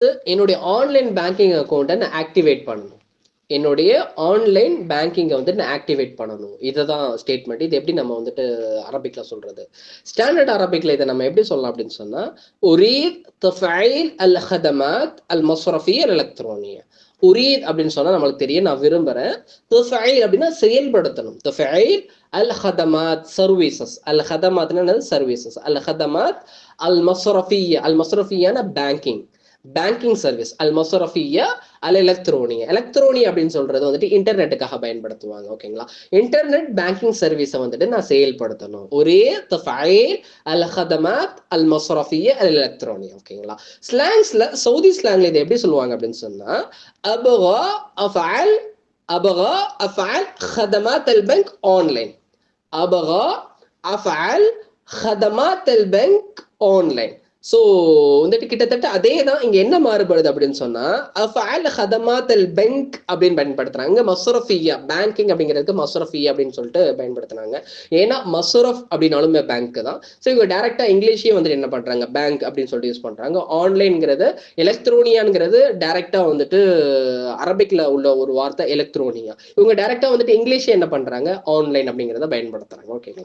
என்னுடைய online banking அக்கௌண்ட்டை நான் ஆக்டிவேட் பண்ணணும். என்னுடைய ஆன்லைன் பேங்கிங்கை வந்துட்டு நான் ஆக்டிவேட் பண்ணணும். இதுதான் ஸ்டேட்மெண்ட். இது எப்படி நம்ம வந்துட்டு அரபிக்ல சொல்றது? ஸ்டாண்டர்ட் அரபிக்ல இதை நம்ம எப்படி சொல்லலாம் அப்படின்னு சொன்னா, உரீத் தஃபீல் அல் ஹதமாத் அல் மஸ்ரஃபிய்ய அல் எலக்ட்ரானியா. உரீத் அப்படின்னு சொன்னா நம்மளுக்கு தெரியும், நான் விரும்புறேன். தஃபீல் அப்படின்னா செயல்படுத்தணும். தஃபீல் அல் ஹதமாத் சர்வீசஸ். அல் ஹதமாத்னா சர்வீசஸ். அல் ஹதமாத் அல் மஸ்ரஃபிய்ய. அல் மஸ்ரஃபியான பேங்கிங், பேங்கிங் சர்வீஸ். அல் மஸ்ரஃபிய்யா அல் எலக்ட்ரோனியா. எலக்ட்ரோனியா அப்படின்னு சொல்றது வந்துட்டு இன்டர்நெட்டுக்காக பயன்படுத்துவாங்க. ஓகேங்களா? இன்டர்நெட் பேங்கிங் சர்வீஸை வந்துட்டு நான் செயல்படுத்தணும். ஒரே தஃபீல் அல் ஹதமாத் அல் மஸ்ரஃபிய்யா அல் எலக்ட்ரோனியா. ஓகேங்களா? ஸ்லாங்ஸ்ல சவுதி ஸ்லாங்ல இதை எப்படி சொல்லுவாங்க அப்படின்னு சொன்னா, அபகா அஃஅல் அபகா அஃஅல் ஹதமாத் அல் பங்க் ஆன்லைன். அபகா அஃஅல் ஹதமாத் அல் பங்க் ஆன்லைன். ஸோ வந்துட்டு கிட்டத்தட்ட அதே தான். இங்க என்ன மாறுபடுது அப்படின்னு சொன்னா, அஃஅல் ஹதமாத் அல் பங்க் அப்படின்னு பயன்படுத்துறாங்க. மஸ்ரஃபிய்யா பேங்கிங் அப்படிங்கிறதுக்கு மஸ்ரஃபிய்யா அப்படின்னு சொல்லிட்டு பயன்படுத்துனாங்க. ஏன்னா மஸ்ரஃப் அப்படின்னாலுமே பேங்க் தான். ஸோ இவங்க டைரக்டா இங்கிலீஷையும் வந்துட்டு என்ன பண்றாங்க, பேங்க் அப்படின்னு சொல்லிட்டு யூஸ் பண்றாங்க. ஆன்லைன்ங்கிறது எலக்ட்ரோனியாங்கிறது டைரக்டா வந்துட்டு அரபிக்ல உள்ள ஒரு வார்த்தை எலக்ட்ரோனியா. இவங்க டைரக்டா வந்துட்டு இங்கிலீஷ் என்ன பண்றாங்க, ஆன்லைன் அப்படிங்கிறத பயன்படுத்துறாங்க. ஓகேங்களா?